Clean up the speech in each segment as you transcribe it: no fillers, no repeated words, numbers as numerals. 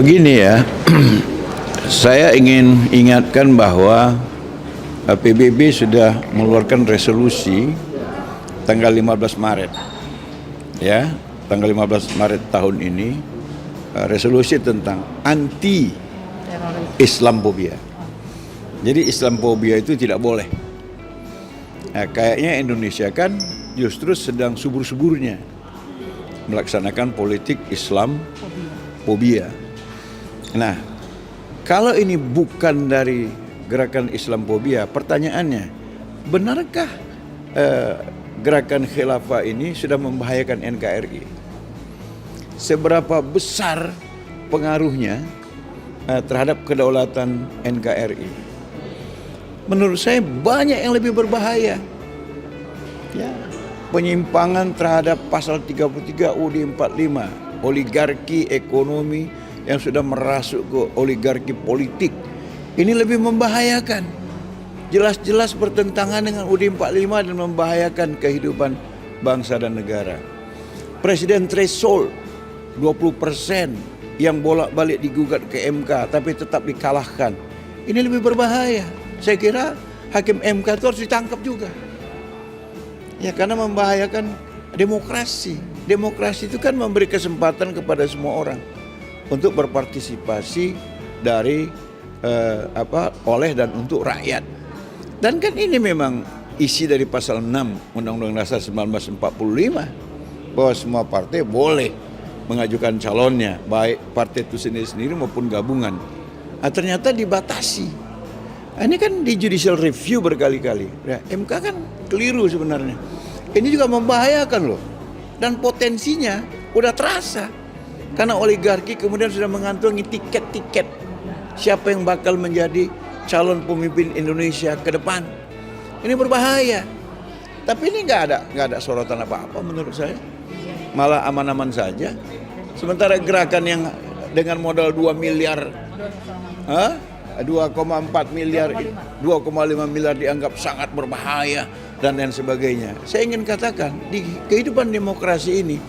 Begini ya, saya ingin ingatkan bahwa PBB sudah mengeluarkan resolusi tanggal 15 Maret. Ya, tanggal 15 Maret tahun ini resolusi tentang anti Islamophobia. Jadi Islamophobia itu tidak boleh. Nah, kayaknya Indonesia kan justru sedang subur-suburnya melaksanakan politik Islamophobia. Nah, kalau ini bukan dari gerakan Islamophobia, pertanyaannya, benarkah gerakan khilafah ini sudah membahayakan NKRI? Seberapa besar pengaruhnya terhadap kedaulatan NKRI? Menurut saya banyak yang lebih berbahaya. Ya, penyimpangan terhadap pasal 33 UUD 45, oligarki ekonomi yang sudah merasuk ke oligarki politik, ini lebih membahayakan. Jelas-jelas bertentangan dengan UUD 45 dan membahayakan kehidupan bangsa dan negara. Presiden threshold 20% yang bolak-balik digugat ke MK tapi tetap dikalahkan. Ini lebih berbahaya. Saya kira hakim MK itu harus ditangkap juga. Ya, karena membahayakan demokrasi. Demokrasi itu kan memberi kesempatan kepada semua orang untuk berpartisipasi dari oleh dan untuk rakyat. Dan kan ini memang isi dari pasal 6 Undang-Undang Dasar 1945 bahwa semua partai boleh mengajukan calonnya, baik partai itu sendiri maupun gabungan. Nah, ternyata dibatasi. Nah, ini kan di judicial review berkali-kali. Ya, MK kan keliru sebenarnya. Ini juga membahayakan loh. Dan potensinya udah terasa. Karena oligarki kemudian sudah mengantongi tiket-tiket siapa yang bakal menjadi calon pemimpin Indonesia ke depan. Ini berbahaya. Tapi ini nggak ada sorotan apa-apa menurut saya. Malah aman-aman saja. Sementara gerakan yang dengan modal 2 miliar, 2,4 miliar, 2,5 miliar dianggap sangat berbahaya dan lain sebagainya. Saya ingin katakan di kehidupan demokrasi ini,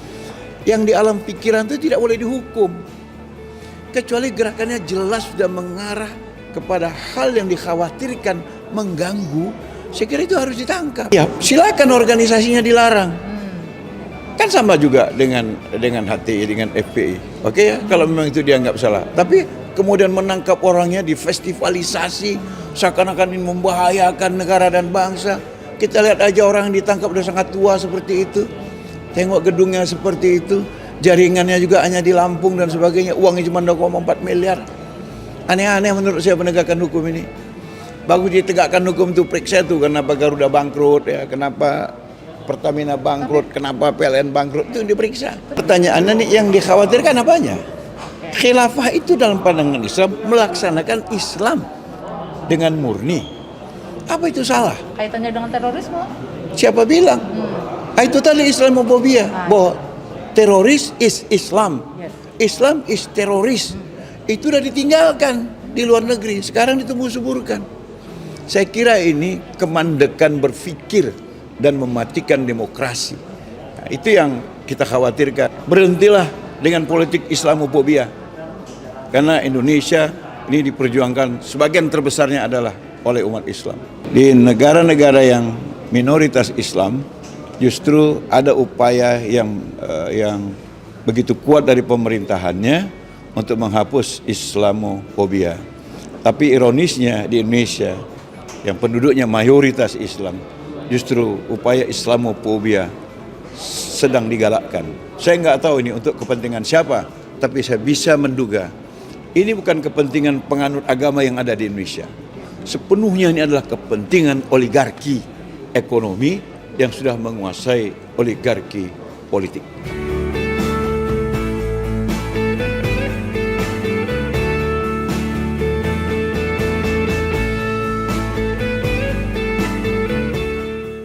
yang di alam pikiran itu tidak boleh dihukum. Kecuali gerakannya jelas sudah mengarah kepada hal yang dikhawatirkan mengganggu, saya kira itu harus ditangkap. Ya, silakan organisasinya dilarang. Kan sama juga dengan HTI, dengan FPI. Oke ya, kalau memang itu dianggap salah. Tapi kemudian menangkap orangnya, divestivalisasi, seakan-akan ini membahayakan negara dan bangsa. Kita lihat aja orang yang ditangkap sudah sangat tua seperti itu. Tengok gedungnya seperti itu, jaringannya juga hanya di Lampung dan sebagainya, uangnya cuma 2,4 miliar. Aneh-aneh menurut saya penegakan hukum ini. Bagus ditegakkan hukum itu, periksa tuh kenapa Garuda bangkrut, ya, kenapa Pertamina bangkrut, kenapa PLN bangkrut, itu diperiksa. Pertanyaannya nih, yang dikhawatirkan apanya? Khilafah itu dalam pandangan Islam melaksanakan Islam dengan murni. Apa itu salah? Kaitannya dengan terorisme? Siapa bilang? Itu tadi Islamophobia, bahwa teroris is Islam, Islam is teroris. Itu sudah ditinggalkan di luar negeri, sekarang ditumbuh-suburkan. Saya kira ini kemandekan berpikir dan mematikan demokrasi. Nah, itu yang kita khawatirkan. Berhentilah dengan politik Islamophobia, karena Indonesia ini diperjuangkan sebagian terbesarnya adalah oleh umat Islam. Di negara-negara yang minoritas Islam, justru ada upaya yang begitu kuat dari pemerintahannya untuk menghapus Islamophobia. Tapi ironisnya di Indonesia yang penduduknya mayoritas Islam, justru upaya Islamophobia sedang digalakkan. Saya nggak tahu ini untuk kepentingan siapa, tapi saya bisa menduga ini bukan kepentingan penganut agama yang ada di Indonesia. Sepenuhnya ini adalah kepentingan oligarki ekonomi yang sudah menguasai oligarki politik.